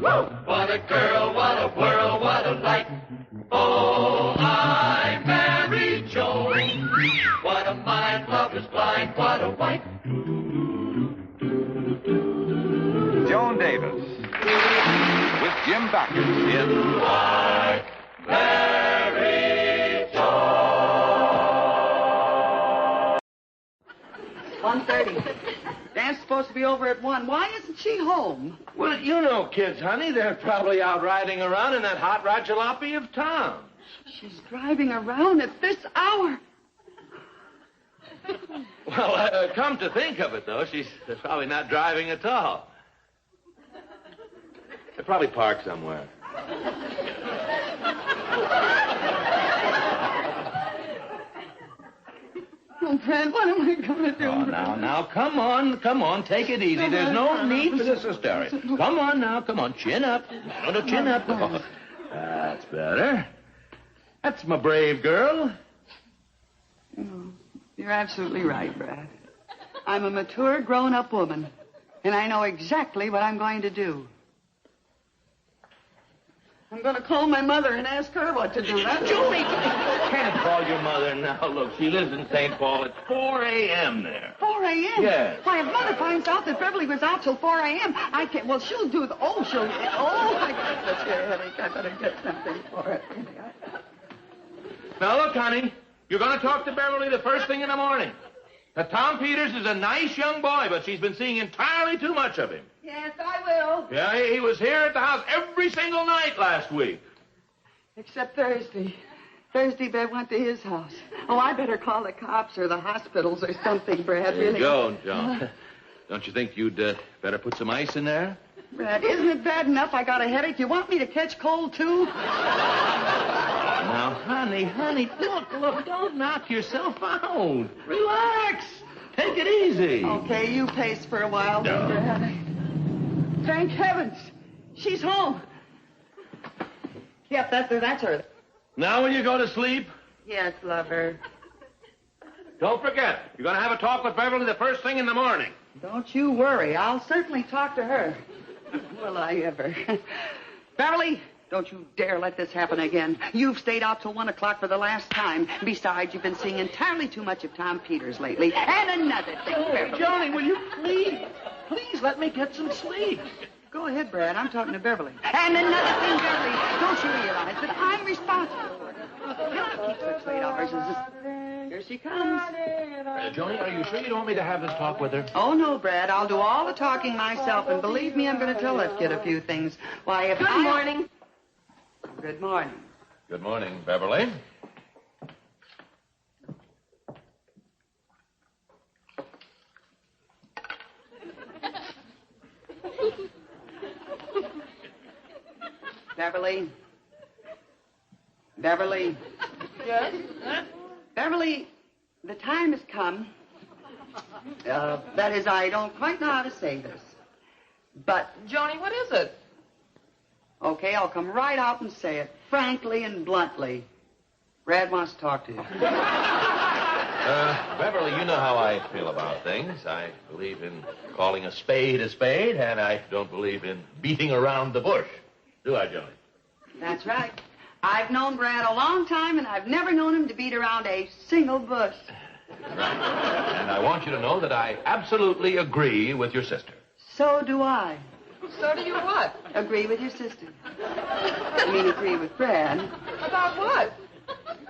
What a girl, what a whirl, what a light. Oh, I married Joan. What a mind, love is blind, what a wife. Joan Davis with Jim Backus in I married Joan. 1:30. Dan's supposed to be over at 1. Why isn't she home? Well, you know kids, honey. They're probably out riding around in that hot rod jalopy of Tom's. She's driving around at this hour. Well, come to think of it, though, she's probably not driving at all. They're probably parked somewhere. Oh, Brad, what am I going to do? Oh, now, come on, take it easy. There's no need for this hysteria. Come on now, come on, chin up. No, chin up. Oh, that's better. That's my brave girl. Oh, you're absolutely right, Brad. I'm a mature, grown-up woman, and I know exactly what I'm going to do. I'm going to call my mother and ask her what to do. Julie, can't call your mother now. Look, she lives in St. Paul. It's 4 a.m. there. 4 a.m.? Yes. Why, if Mother finds out that Beverly was out till 4 a.m., I can't... Well, she'll do the... Oh, she'll... Oh, my goodness, your headache. I better get something for it. Now, look, honey, you're going to talk to Beverly the first thing in the morning. Now, Tom Peters is a nice young boy, but she's been seeing entirely too much of him. Yes, I will. Yeah, he was here at the house every single night last week. Except Thursday. Thursday, Bev went to his house. Oh, I better call the cops or the hospitals or something, Brad, really. Joan. Don't you think you'd better put some ice in there? Brad, isn't it bad enough I got a headache? You want me to catch cold, too? Now, honey, look, don't knock yourself out. Relax. Take it easy. Okay, you pace for a while, then, Brad. Thank heavens. She's home. Yep, that's her. Now will you go to sleep? Yes, lover. Don't forget, you're going to have a talk with Beverly the first thing in the morning. Don't you worry. I'll certainly talk to her. Will I ever? Beverly, don't you dare let this happen again. You've stayed out till 1 o'clock for the last time. Besides, you've been seeing entirely too much of Tom Peters lately. And another thing, Beverly. Johnny, will you please let me get some sleep? Go ahead, Brad. I'm talking to Beverly. And another thing, Beverly. Don't you realize that I'm responsible for it? You cannot keep such late hours as this. Here she comes. Johnny, are you sure you don't want me to have this talk with her? Oh, no, Brad. I'll do all the talking myself. And believe me, I'm going to tell that kid a few things. Why, if Good morning. Good morning. Good morning, Beverly. Beverly. Yes? Beverly, the time has come. That is, I don't quite know how to say this. But... Joni, what is it? Okay, I'll come right out and say it, frankly and bluntly. Brad wants to talk to you. Beverly, you know how I feel about things. I believe in calling a spade, and I don't believe in beating around the bush. Do I, Johnny? That's right. I've known Brad a long time, and I've never known him to beat around a single bush. Right. And I want you to know that I absolutely agree with your sister. So do I. So do you what? Agree with your sister. I mean, agree with Brad. About what?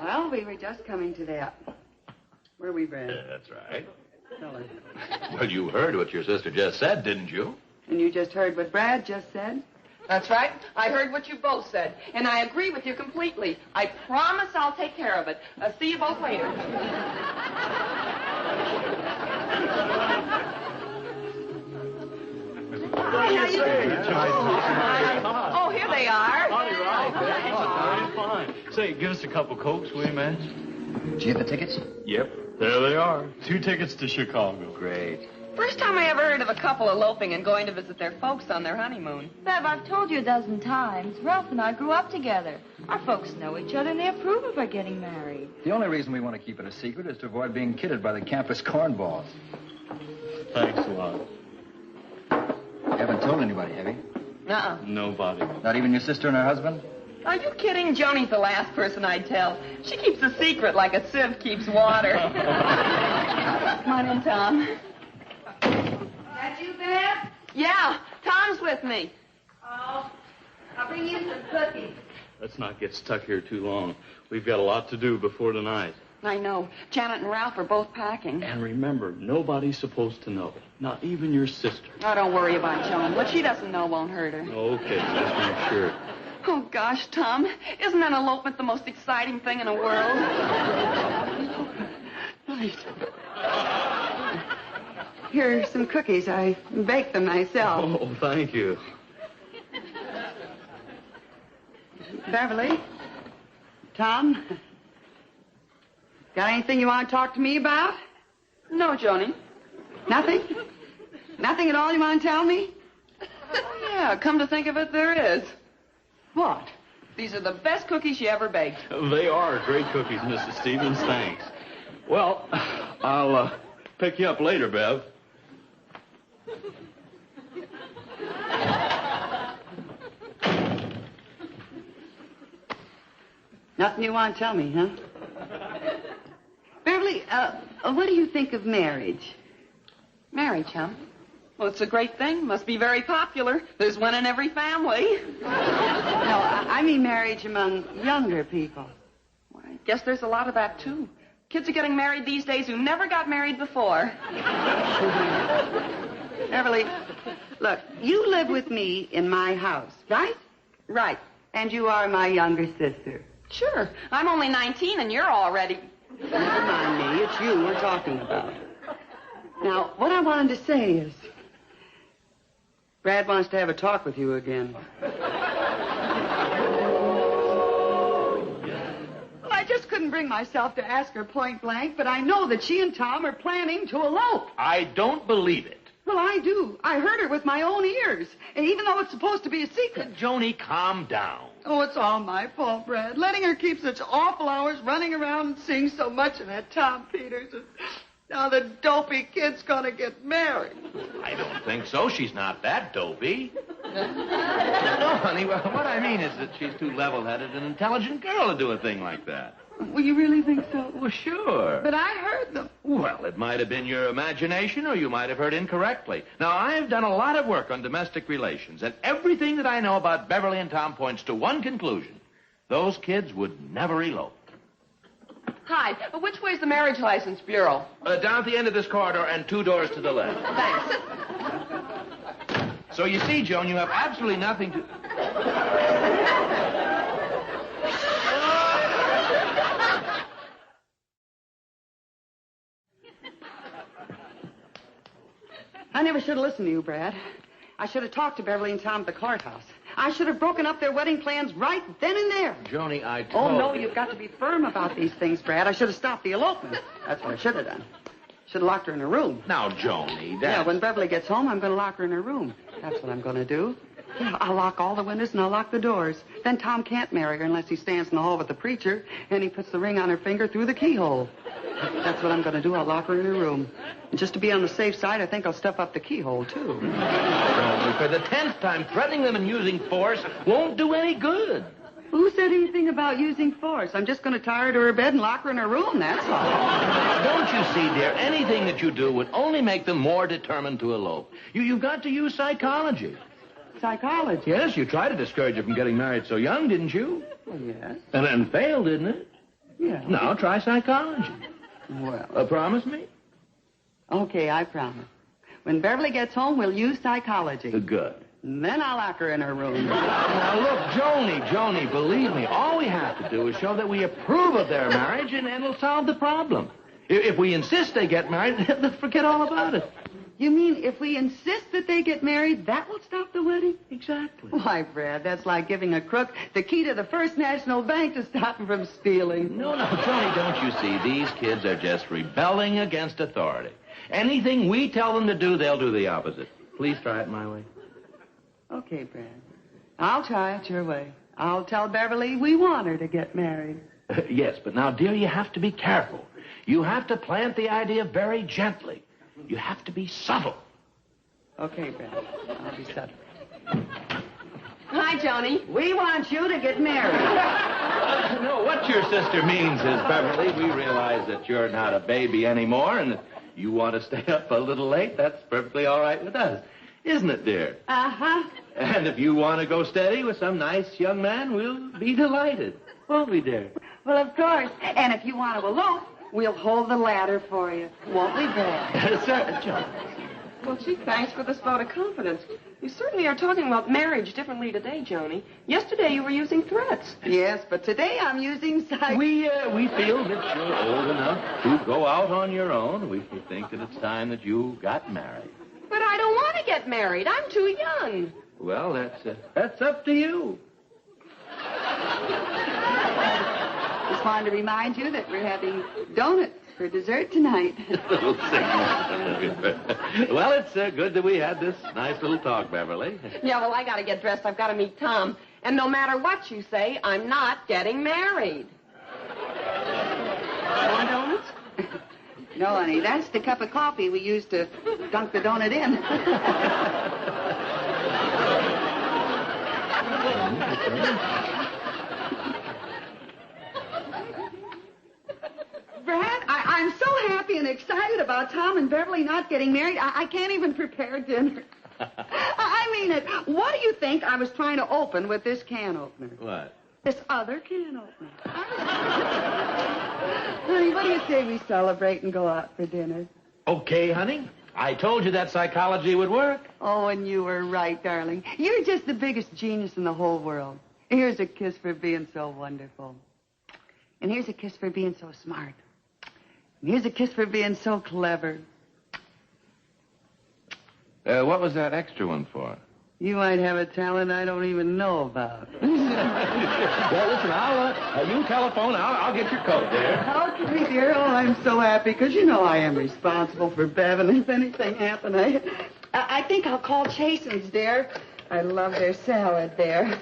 Well, we were just coming to that. Were we, Brad? That's right. Tell her. Well, you heard what your sister just said, didn't you? And you just heard what Brad just said? That's right. I heard what you both said, and I agree with you completely. I promise I'll take care of it. See you both later. Hi, how you doing? Oh, here they are. Fine. Say, give us a couple Cokes, will you, man? Did you get the tickets? Yep, there they are. 2 tickets to Chicago. Great. First time I ever heard of a couple eloping and going to visit their folks on their honeymoon. Bev, I've told you a dozen times. Ralph and I grew up together. Our folks know each other, and they approve of our getting married. The only reason we want to keep it a secret is to avoid being kidded by the campus cornballs. Thanks a lot. You haven't told anybody, have you? Uh-uh. Nobody. Not even your sister and her husband? Are you kidding? Joni's the last person I'd tell. She keeps a secret like a sieve keeps water. Come on in, Tom. That you, Bev? Yeah, Tom's with me. Oh, I'll bring you some cookies. Let's not get stuck here too long. We've got a lot to do before tonight. I know. Janet and Ralph are both packing. And remember, nobody's supposed to know. Not even your sister. Oh, don't worry about Joan. What she doesn't know won't hurt her. Okay, just make sure. Oh, gosh, Tom. Isn't an elopement the most exciting thing in the world? Right. Here are some cookies. I baked them myself. Oh, thank you. Beverly? Tom? Got anything you want to talk to me about? No, Joni. Nothing? Nothing at all you want to tell me? Oh, yeah, come to think of it, there is. What? These are the best cookies you ever baked. They are great cookies, Mrs. Stevens. Thanks. Well, I'll pick you up later, Bev. Nothing you want to tell me, huh? Beverly, what do you think of marriage? Marriage, huh? Well, it's a great thing. Must be very popular. There's one in every family. No, I mean marriage among younger people. Well, I guess there's a lot of that, too. Kids are getting married these days who never got married before. Beverly, look, you live with me in my house, right? Right. And you are my younger sister. Sure. I'm only 19 and you're already... Never mind me. It's you we're talking about. Now, what I wanted to say is... Brad wants to have a talk with you again. I just couldn't bring myself to ask her point blank, but I know that she and Tom are planning to elope. I don't believe it. Well, I do. I heard her with my own ears, and even though it's supposed to be a secret. Joni, calm down. Oh, it's all my fault, Brad. Letting her keep such awful hours running around and seeing so much of that Tom Peters. And now the dopey kid's gonna get married. I don't think so. She's not that dopey. No, honey, what I mean is that she's too level-headed and intelligent girl to do a thing like that. Well, you really think so? Well, sure. But I heard them. Well, it might have been your imagination, or you might have heard incorrectly. Now, I've done a lot of work on domestic relations, and everything that I know about Beverly and Tom points to one conclusion. Those kids would never elope. Hi. Which way's the marriage license bureau? Down at the end of this corridor and 2 doors to the left. Thanks. So you see, Joan, you have absolutely nothing to... I never should have listened to you, Brad. I should have talked to Beverly and Tom at the courthouse. I should have broken up their wedding plans right then and there. Joni, I told... Oh, no, you've got to be firm about these things, Brad. I should have stopped the elopement. That's what I should have done. Should have locked her in her room. Now, Joni, that... Yeah, when Beverly gets home, I'm going to lock her in her room. That's what I'm going to do. Yeah, I'll lock all the windows and I'll lock the doors. Then Tom can't marry her unless he stands in the hall with the preacher and he puts the ring on her finger through the keyhole. That's what I'm going to do. I'll lock her in her room. And just to be on the safe side, I think I'll stuff up the keyhole, too. Joni, for the 10th time, threatening them and using force won't do any good. Who said anything about using force? I'm just going to tie her to her bed and lock her in her room, that's all. Don't you see, dear, anything that you do would only make them more determined to elope. You've got to use psychology. Psychology? Yes, you tried to discourage her from getting married so young, didn't you? Well, yes. And failed, didn't it? Yeah. Now try psychology. Well. Promise me? Okay, I promise. When Beverly gets home, we'll use psychology. Good. And then I'll lock her in her room. Now, look, Joni, believe me, all we have to do is show that we approve of their marriage, and it'll solve the problem. If we insist they get married, they'll forget all about it. You mean if we insist that they get married, that will stop the wedding? Exactly. Why, Brad, that's like giving a crook the key to the First National Bank to stop him from stealing. No, Joni, don't you see? These kids are just rebelling against authority. Anything we tell them to do, they'll do the opposite. Please try it my way. Okay, Brad. I'll try it your way. I'll tell Beverly we want her to get married. Yes, but now, dear, you have to be careful. You have to plant the idea very gently. You have to be subtle. Okay, Brad. I'll be subtle. Hi, Joni. We want you to get married. No, what your sister means is, Beverly, we realize that you're not a baby anymore and that you want to stay up a little late. That's perfectly all right with us. Isn't it, dear? Uh-huh. And if you want to go steady with some nice young man, we'll be delighted. Won't we, dear? Well, of course. And if you want to elope, we'll hold the ladder for you. Won't we, Brad? Sir, John. Well, gee, thanks for this vote of confidence. You certainly are talking about marriage differently today, Joni. Yesterday you were using threats. Yes, but today I'm using psych. We feel that you're old enough to go out on your own. We think that it's time that you got married. But I don't want to get married. I'm too young. Well, that's up to you. Just wanted to remind you that we're having donuts for dessert tonight. Well, it's good that we had this nice little talk, Beverly. Yeah, well, I got to get dressed. I've got to meet Tom. And no matter what you say, I'm not getting married. Want donuts? No, honey, that's the cup of coffee we used to dunk the donut in. Brad, I'm so happy and excited about Tom and Beverly not getting married, I can't even prepare dinner. I mean it. What do you think I was trying to open with this can opener? What? This other can opener. Honey, what do you say we celebrate and go out for dinner? Okay, honey. I told you that psychology would work. Oh, and you were right, darling. You're just the biggest genius in the whole world. Here's a kiss for being so wonderful. And here's a kiss for being so smart. And here's a kiss for being so clever. What was that extra one for? You might have a talent I don't even know about. Well, listen, you telephone. I'll get your coat there. Okay, dear. Oh, I'm so happy because you know I am responsible for Bev, and if anything happened, I think I'll call Chasen's, dear. I love their salad there.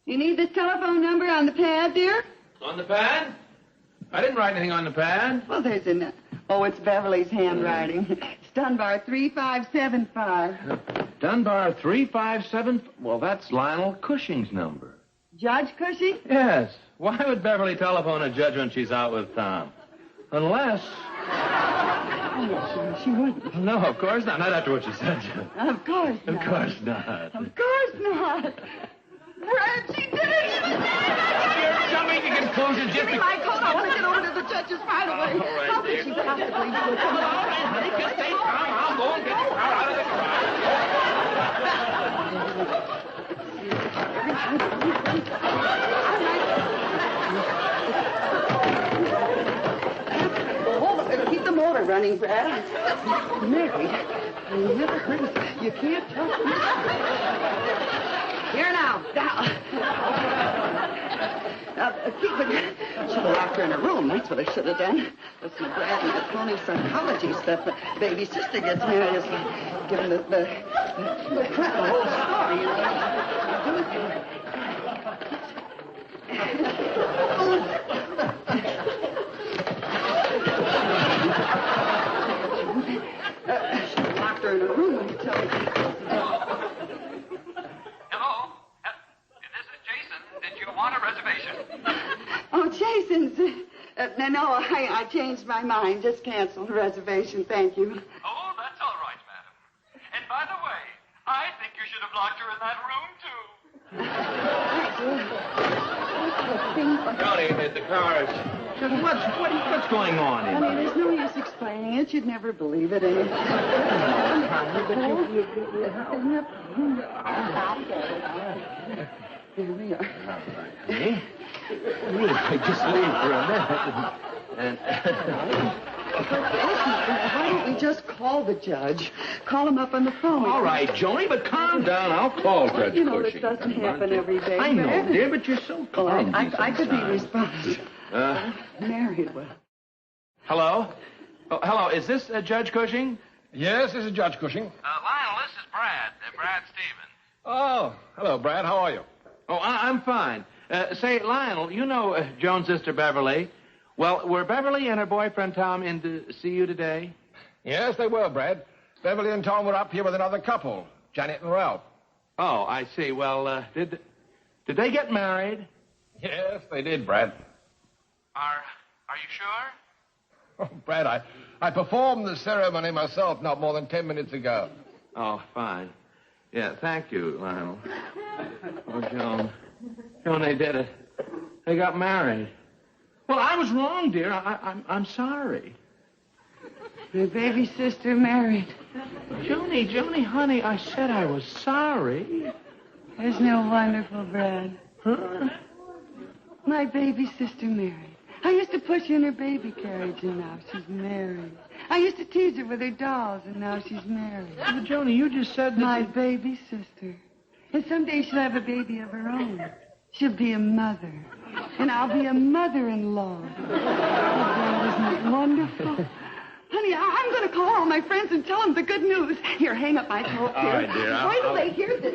You need the telephone number on the pad, dear? On the pad? I didn't write anything on the pad. Well, there's an... Oh, it's Beverly's handwriting. It's Dunbar 3575. Dunbar 357... Well, that's Lionel Cushing's number. Judge Cushing? Yes. Why would Beverly telephone a judge when she's out with Tom? Unless... Oh, she wouldn't. No, of course not. Not after what she said. Of course not. Of course not. Of course not. Brad, she did it! She was You're jumping to conclusions just Give me my coat. I want to get over to the judges right away. All right, How could she possibly do it? Come on. All right, honey, just stay calm. I'll go and get the car out of the Hold it. Keep the motor running, Brad. Married. I never heard of it. You can't touch me. Here now. Keep it. Should have locked her in her room. That's what I should have done. Listen to Brad and the phony psychology stuff. But baby sister gets married. It's like giving the crap the whole story. Should have locked her in her room and tell me. Want a reservation? Oh, Jason's. No, I changed my mind. Just canceled the reservation. Thank you. Oh, that's all right, madam. And by the way, I think you should have locked her in that room, too. Johnny, the cars. What's going on in Honey, there's no use explaining it. You'd never believe it. Here we are. Hey? Just leave for a minute. Why don't we just call the judge? Call him up on the phone. All right, Joni, but calm down. I'll call Judge You know, Cushing. that doesn't happen every day. I know, dear, but you're so calm. I could be responsible. Married well. Hello? Oh, hello, is this Judge Cushing? Yes, this is Judge Cushing. Lionel, this is Brad. Brad Stevens. Oh, hello, Brad. How are you? Oh, I'm fine. Say, Lionel, you know Joan's sister Beverly. Well, were Beverly and her boyfriend Tom in to see you today? Yes, they were, Brad. Beverly and Tom were up here with another couple, Janet and Ralph. Oh, I see. Well, did they get married? Yes, they did, Brad. Are you sure? Oh, Brad, I performed the ceremony myself not more than 10 minutes ago. Oh, fine. Yeah, thank you, Lionel. Oh, Joan. Joan, they did it. They got married. Well, I was wrong, dear. I'm sorry. My baby sister married. Joni, honey, I said I was sorry. Isn't it wonderful, Brad? Huh? My baby sister married. I used to push her in her baby carriage, and now she's married. I used to tease her with her dolls, and now she's married. But, Joni, you just said that... My baby sister. And someday she'll have a baby of her own. She'll be a mother. And I'll be a mother-in-law. Oh, Brad, isn't it wonderful? Honey, I'm going to call all my friends and tell them the good news. Here, hang up my coat here. All right, dear. Right away, here's the...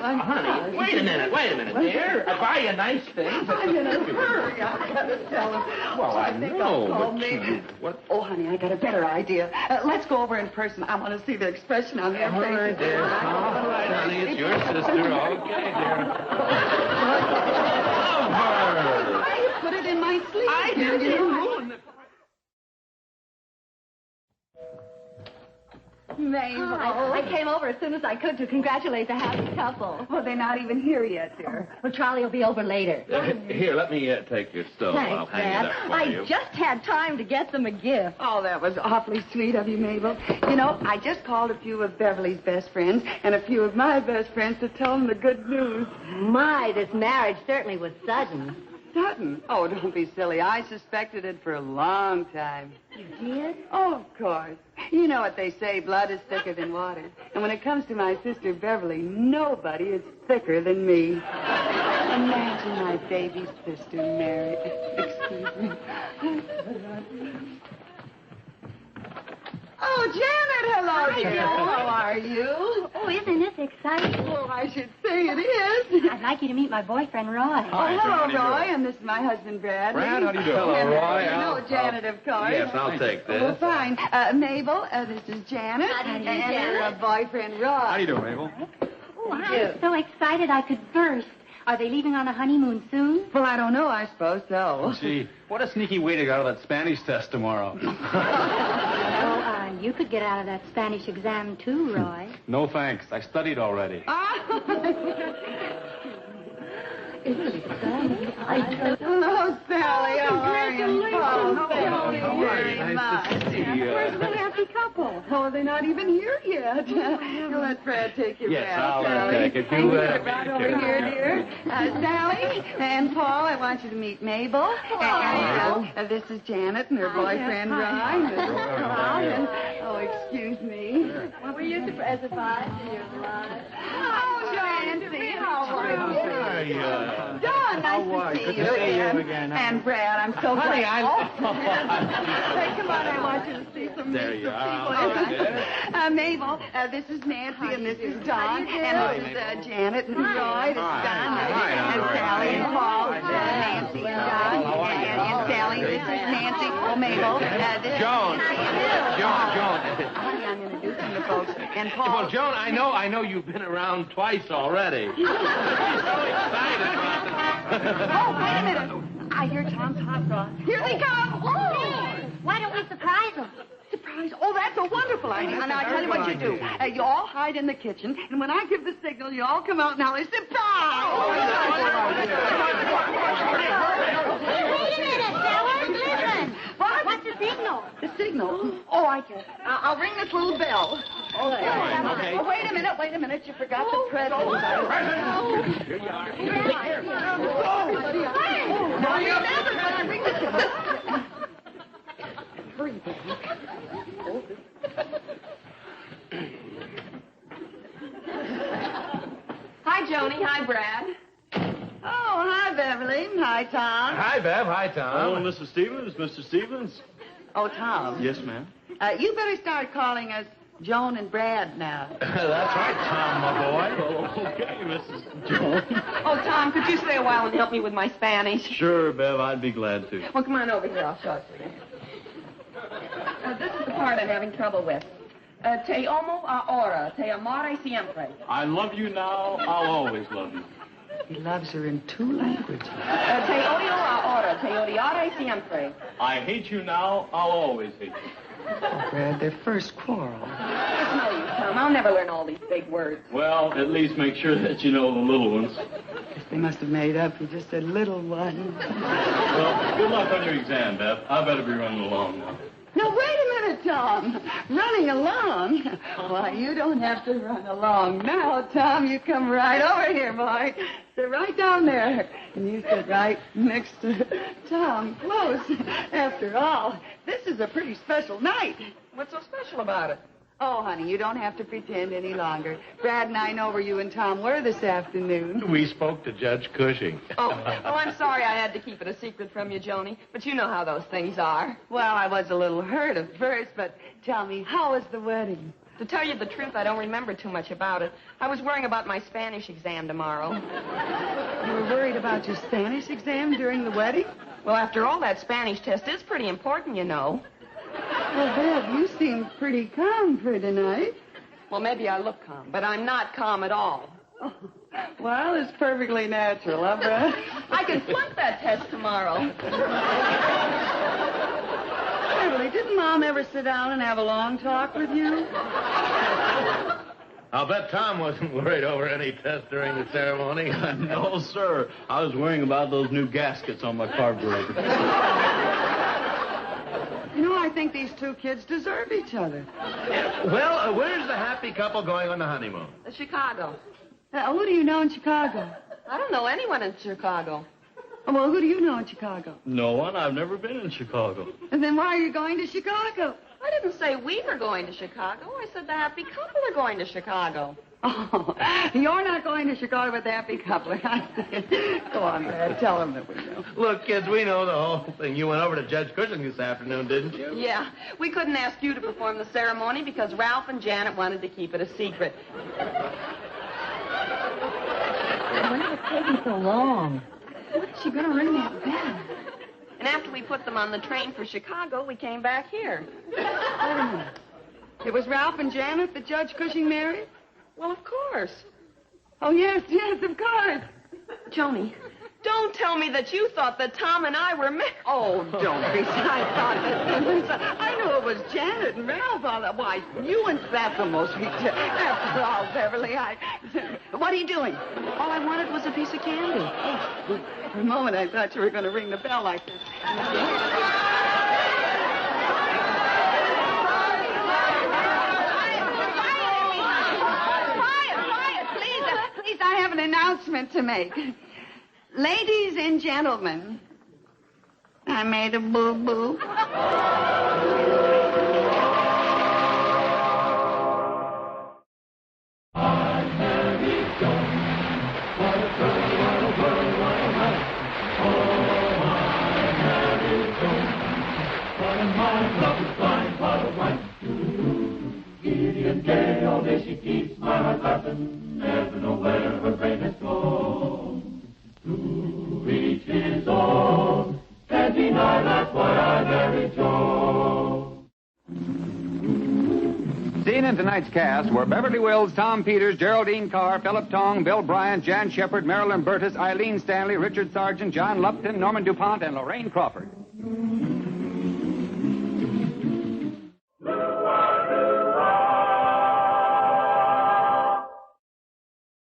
Honey, wait a minute, dear. I buy you nice things. I'm in a hurry. I've got to tell them. Well, I think know, I'll call but me. what? Oh, honey, I got a better idea. Let's go over in person. I want to see the expression on their All faces. right, dear. All right, honey, it's your sister. Okay, dear. Why you put it in my sleeve? I did. You ruined it. Mabel, I came over as soon as I could to congratulate the happy couple. Well, they're not even here yet, dear. Well, Charlie will be over later. Here, let me take your stove. I'll Thanks, hang Dad. it up for I you. just had time to get them a gift. Oh, that was awfully sweet of you, Mabel. You know, I just called a few of Beverly's best friends and a few of my best friends to tell them the good news. My, this marriage certainly was sudden. Sudden? Oh, don't be silly. I suspected it for a long time. You did? Oh, of course. You know what they say, blood is thicker than water. And when it comes to my sister Beverly, nobody is thicker than me. Imagine my baby sister married. Excuse me. Oh, Janet, hello, Hi, dear. Joan. How are you? Oh, isn't this exciting? Oh, I should say it is. I'd like you to meet my boyfriend, Roy. Oh, hello, Roy, and this is my husband, Brad. Brad, how do you do? Hello, And, Roy. No, Janet, of course. Yes, I'll take Well, this. fine. Mabel, this is Janet. How do you do, and Janet? her boyfriend, Roy. How do you do, Mabel? Oh, I'm so excited I could burst. Are they leaving on a honeymoon soon? Well, I don't know. I suppose so. Gee, what a sneaky way to get out of that Spanish test tomorrow. You could get out of that Spanish exam, too, Roy. No thanks. I studied already. Hello, Sally. How are you? Oh, thank you very much. Where's the happy couple? Oh, they're not even here yet. You let Brad take your Yes, bath, I'll Sally. take it. You, right over here, dear. Sally and Paul, I want you to meet Mabel. And this is Janet and her boyfriend, Ryan. And, oh, excuse me. Were you surprised to hear the Oh, Nancy, how are you? John, nice to see Good you to see you again. again. And Brad, I'm so Honey, glad. Hey, come on, I want you to see some There names you of are. people. Okay. Mabel, this is Nancy, and this is Don, and this is Janet and Roy. This is Don, and Sally and Paul. Nancy and Don, and Sally. This is Nancy. Oh, Mabel. This is Joan. Joan. Honey, I'm introducing the folks. And Paul. Well, Joan, I know you've been around twice already. I'm so excited about this. Oh, wait a minute. I hear Tom's hot sauce. Here they come. Oh. Why don't we surprise them? Surprise. Oh, that's a wonderful idea. And I'll tell you what you do. You all hide in the kitchen, and when I give the signal, you all come out and I'll say, surprise! Wait a minute, fellas. Listen. What? What's the signal? The signal? Oh, I can. I'll ring this little bell. Okay. Oh, wait a minute. You forgot the present. Here you are. Now remember, when I ring this bell. Hurry back. Hi, Joni. Hi, Brad. Oh, hi, Beverly. Hi, Tom. Hi, Bev. Hi, Tom. Oh, Mrs. Stevens, Mr. Stevens. Oh, Tom. Yes, ma'am. You better start calling us Joan and Brad now. That's right, Tom, my boy. Okay, Mrs. Joan. Oh, Tom, could you stay a while and help me with my Spanish? Sure, Bev, I'd be glad to. Well, come on over here. I'll show it to you. This is the part I'm having trouble with. Te amo ahora, te amare siempre. I love you now, I'll always love you. He loves her in 2 languages. Te odio ahora, te odiare siempre. I hate you now, I'll always hate you. Oh, Brad, their first quarrel. It's no use, Tom. I'll never learn all these big words. Well, at least make sure that you know the little ones. They must have made up. He just said little one. Well, good luck on your exam, Beth. I better be running along now. No, wait a minute, Tom. Running along? Why, you don't have to run along now, Tom. You come right over here, boy. Sit right down there. And you sit right next to Tom, close. After all, this is a pretty special night. What's so special about it? Oh, honey, you don't have to pretend any longer. Brad and I know where you and Tom were this afternoon. We spoke to Judge Cushing. Oh, I'm sorry I had to keep it a secret from you, Joni. But you know how those things are. Well, I was a little hurt at first, but tell me, how was the wedding? To tell you the truth, I don't remember too much about it. I was worrying about my Spanish exam tomorrow. You were worried about your Spanish exam during the wedding? Well, after all, that Spanish test is pretty important, you know. Well, Bev, you seem pretty calm for tonight. Well, maybe I look calm, but I'm not calm at all. Oh, well, it's perfectly natural, huh, Brad? I can flunk that test tomorrow. Beverly, didn't Mom ever sit down and have a long talk with you? I'll bet Tom wasn't worried over any test during the ceremony. No, sir. I was worrying about those new gaskets on my carburetor. You know, I think these 2 kids deserve each other. Well, where's the happy couple going on the honeymoon? Chicago. Who do you know in Chicago? I don't know anyone in Chicago. Well, who do you know in Chicago? No one. I've never been in Chicago. And then why are you going to Chicago? I didn't say we were going to Chicago. I said the happy couple are going to Chicago. Oh, you're not going to Chicago with the happy couple. Go on, Brad. Tell them that we know. Look, kids, we know the whole thing. You went over to Judge Cushing this afternoon, didn't you? Yeah. We couldn't ask you to perform the ceremony because Ralph and Janet wanted to keep it a secret. Why is it taking so long? When is she going to ring that bell? And after we put them on the train for Chicago, we came back here. Wait a minute. It was Ralph and Janet that Judge Cushing married? Well, of course. Oh, yes, of course. Joni, don't tell me that you thought that Tom and I were married. Oh, don't be. I thought that. I knew it was Janet and Ralph. Why, you and that's the most ridiculous. After all, Beverly, What are you doing? All I wanted was a piece of candy. Oh, for a moment, I thought you were going to ring the bell like this. Please, I have an announcement to make. Ladies and gentlemen, I made a boo-boo. Gay, all day she keeps my heart laughing, never know where her brain has gone. To each his own, can't deny that's why I married Joan. Seen in tonight's cast were Beverly Wills, Tom Peters, Geraldine Carr, Philip Tong, Bill Bryant, Jan Shepard, Marilyn Burtis, Eileen Stanley, Richard Sargent, John Lupton, Norman DuPont, and Lorraine Crawford.